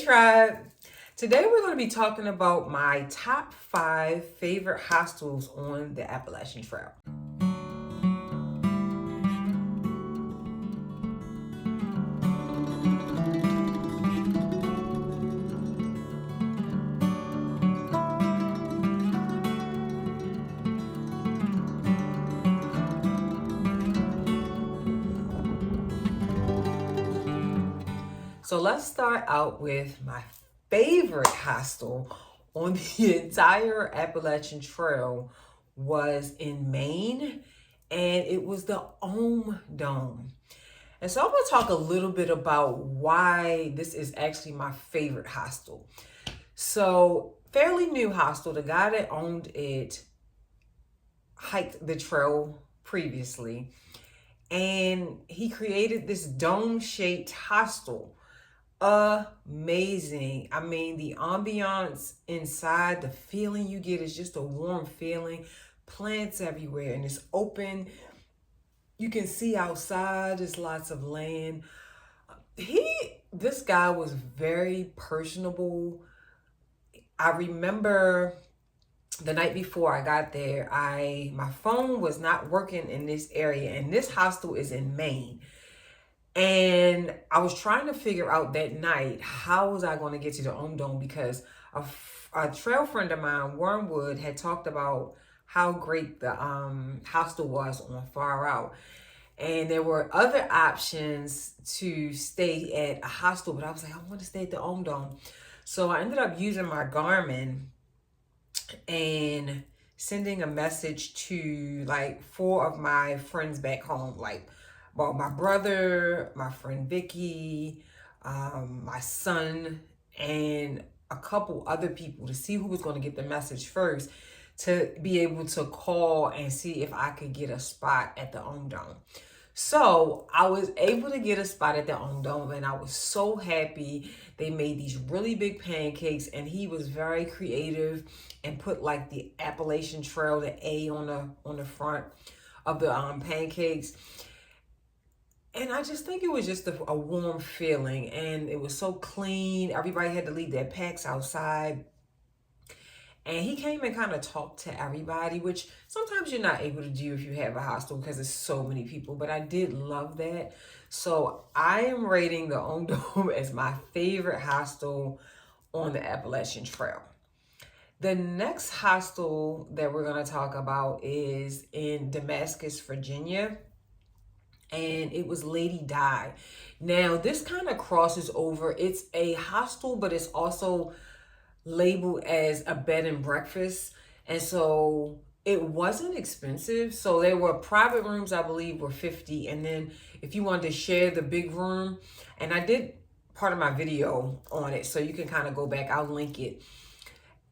tribe. Today we're going to be talking about my top 5 favorite hostels on the Appalachian Trail. So let's start out with my favorite hostel on the entire Appalachian Trail was in Maine, and it was the Dome. And so I'm going to talk a little bit about why this is actually my favorite hostel. So fairly new hostel. The guy that owned it hiked the trail previously, and he created this dome-shaped hostel. Amazing. I mean, the ambiance inside, the feeling you get is just a warm feeling. Plants everywhere, and it's open. You can see outside, there's lots of land. This guy was very personable. I remember the night before I got there, my phone was not working in this area, and this hostel is in Maine. And I was trying to figure out that night, how was I going to get to the Dome, because a trail friend of mine, Wormwood, had talked about how great the hostel was on Far Out. And there were other options to stay at a hostel, but I was like, I want to stay at the Dome. So I ended up using my Garmin and sending a message to like 4 of my friends back home, my brother, my friend Vicky, my son, and a couple other people to see who was going to get the message first to be able to call and see if I could get a spot at the Dome. So I was able to get a spot at the Dome, and I was so happy. They made these really big pancakes, and he was very creative and put like the Appalachian Trail, the A on the front of the pancakes. And I just think it was just a warm feeling, and it was so clean. Everybody had to leave their packs outside. And he came and kind of talked to everybody, which sometimes you're not able to do if you have a hostel because there's so many people. But I did love that. So I am rating the Dome as my favorite hostel on the Appalachian Trail. The next hostel that we're going to talk about is in Damascus, Virginia. And it was Lady Di. Now, this kind of crosses over. It's a hostel, but it's also labeled as a bed and breakfast. And so it wasn't expensive. So there were private rooms, I believe, were $50. And then if you wanted to share the big room, and I did part of my video on it, so you can kind of go back, I'll link it.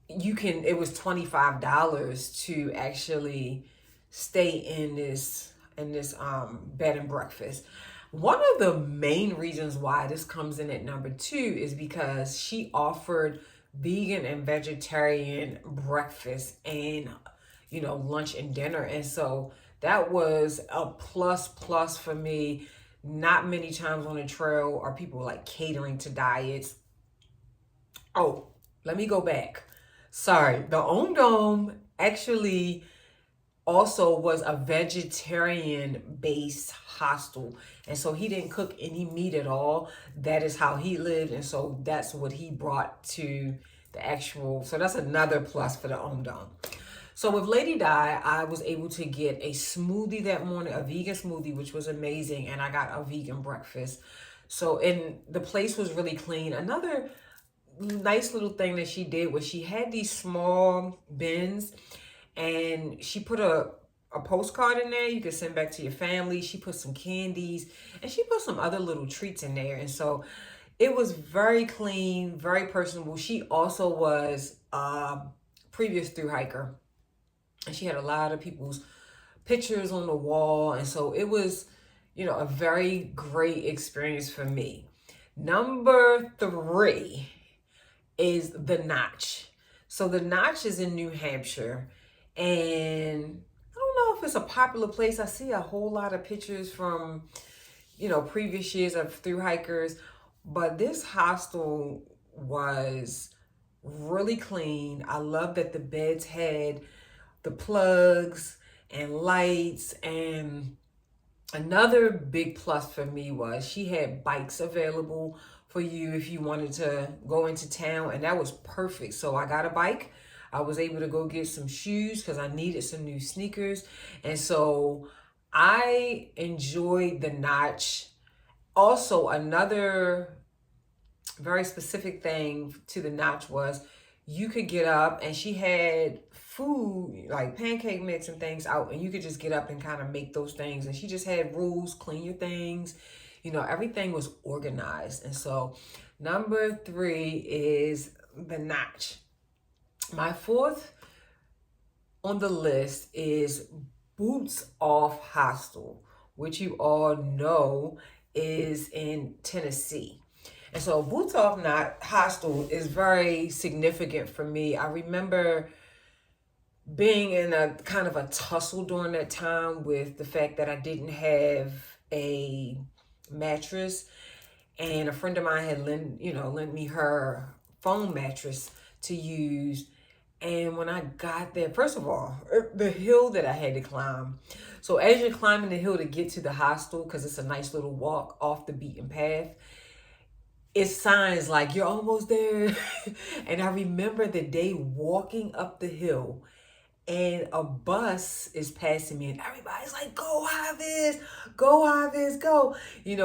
It was $25 to actually stay in this bed and breakfast. One of the main reasons why this comes in at number 2 is because she offered vegan and vegetarian breakfast and lunch and dinner, and so that was a plus for me. Not many times on the trail are people like catering to diets. Oh, let me go back. Sorry, the Dome actually also was a vegetarian-based hostel. And so he didn't cook any meat at all. That is how he lived. And so that's what he brought to the actual. So that's another plus for the Dome. So with Lady Di, I was able to get a smoothie that morning, a vegan smoothie, which was amazing. And I got a vegan breakfast. And the place was really clean. Another nice little thing that she did was she had these small bins, and she put a postcard in there you could send back to your family. She put some candies, and she put some other little treats in there. And so it was very clean, very personable. She also was a previous thru hiker, and she had a lot of people's pictures on the wall. And so it was, a very great experience for me. Number 3 is the Notch. So the Notch is in New Hampshire, and I don't know if it's a popular place. I see a whole lot of pictures from, previous years of thru hikers, but this hostel was really clean. I love that the beds had the plugs and lights. And another big plus for me was she had bikes available for you if you wanted to go into town, and that was perfect. So I got a bike. I was able to go get some shoes because I needed some new sneakers. And so I enjoyed the Notch. Also, another very specific thing to the Notch was you could get up, and she had food like pancake mix and things out, and you could just get up and kind of make those things. And she just had rules: clean your things, everything was organized. And so number 3 is the Notch. My 4th on the list is Boots Off Hostel, which you all know is in Tennessee. And so Boots Off Hostel is very significant for me. I remember being in a kind of a tussle during that time with the fact that I didn't have a mattress, and a friend of mine had lent me her foam mattress to use. And when I got there, first of all, the hill that I had to climb. So as you're climbing the hill to get to the hostel, because it's a nice little walk off the beaten path, it's signs like you're almost there. And I remember the day walking up the hill, and a bus is passing me, and everybody's like, "Go HIgHViz's, go HIgHViz's, go."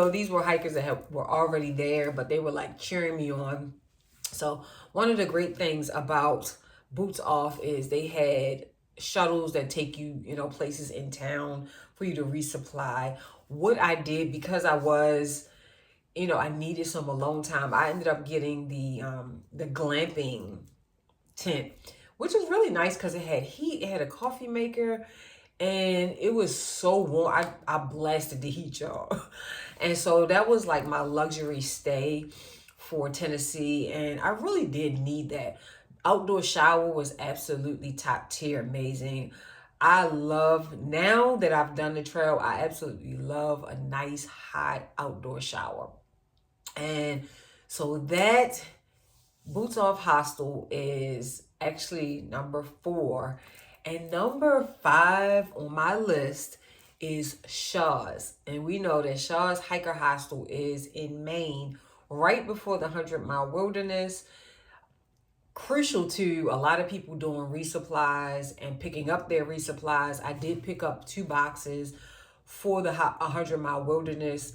These were hikers that were already there, but they were like cheering me on. So one of the great things about Boots Off is they had shuttles that take you, places in town for you to resupply. What I did, because I was, I needed some alone time, I ended up getting the glamping tent, which was really nice because it had heat, it had a coffee maker, and it was so warm. I blasted the heat, y'all. And so that was like my luxury stay for Tennessee, and I really did need that. Outdoor shower was absolutely top tier, amazing. Now that I've done the trail, I absolutely love a nice hot outdoor shower. And so that Boots Off Hostel is actually number 4. And number 5 on my list is Shaw's. And we know that Shaw's Hiker Hostel is in Maine, right before the 100-mile wilderness. Crucial to a lot of people doing resupplies and picking up their resupplies. I did pick up 2 boxes for the 100-mile wilderness.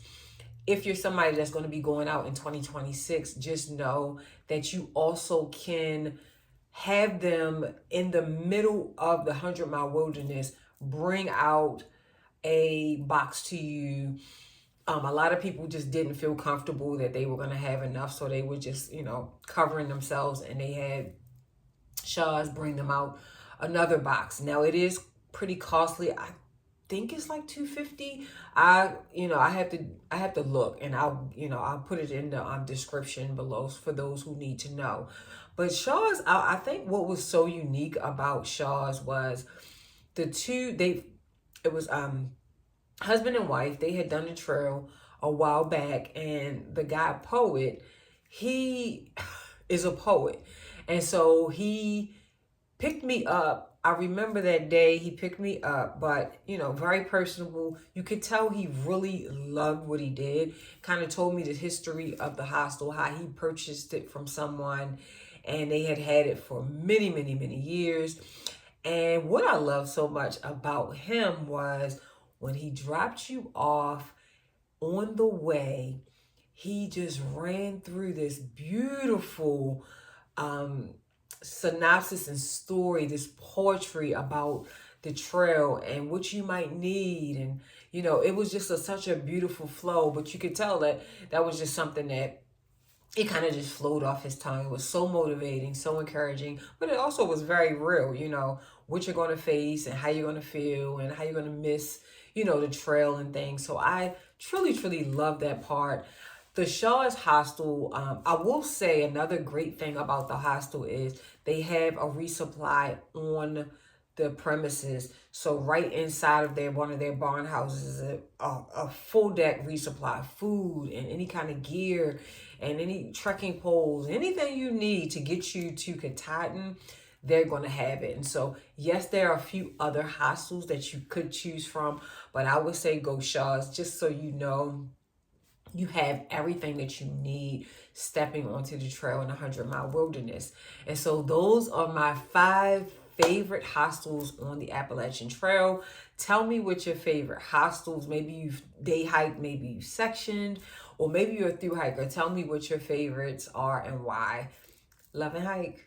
If you're somebody that's going to be going out in 2026, just know that you also can have them in the middle of the 100-mile wilderness, bring out a box to you. A lot of people just didn't feel comfortable that they were going to have enough, so they were just, covering themselves, and they had Shaw's bring them out another box. Now it is pretty costly. I think it's like $250. I have to look, and I'll put it in the description below for those who need to know. But Shaw's, I think what was so unique about Shaw's was it was husband and wife. They had done the trail a while back, and the guy poet, he is a poet, and so he picked me up. I remember that day he picked me up, but very personable. You could tell he really loved what he did. Kind of told me the history of the hostel, how he purchased it from someone, and they had it for many, many, many years. And what I love so much about him was when he dropped you off on the way, he just ran through this beautiful synopsis and story, this poetry about the trail and what you might need. And, it was just such a beautiful flow, but you could tell that was just something that it kind of just flowed off his tongue. It was so motivating, so encouraging, but it also was very real, what you're going to face and how you're going to feel and how you're going to miss, the trail and things. So I truly, truly love that part. The Shaw's Hostel, I will say another great thing about the hostel is they have a resupply on the premises. So right inside of one of their barn houses is a full deck resupply, food and any kind of gear and any trekking poles, anything you need to get you to Katahdin, they're going to have it. And so, yes, there are a few other hostels that you could choose from, but I would say go Shaw's, just so you know you have everything that you need stepping onto the trail in the 100-mile wilderness. And so those are my 5 favorite hostels on the Appalachian Trail. Tell me what your favorite hostels, maybe you've day hiked, maybe you sectioned, or maybe you're a through hiker. Tell me what your favorites are and why. Love and hike.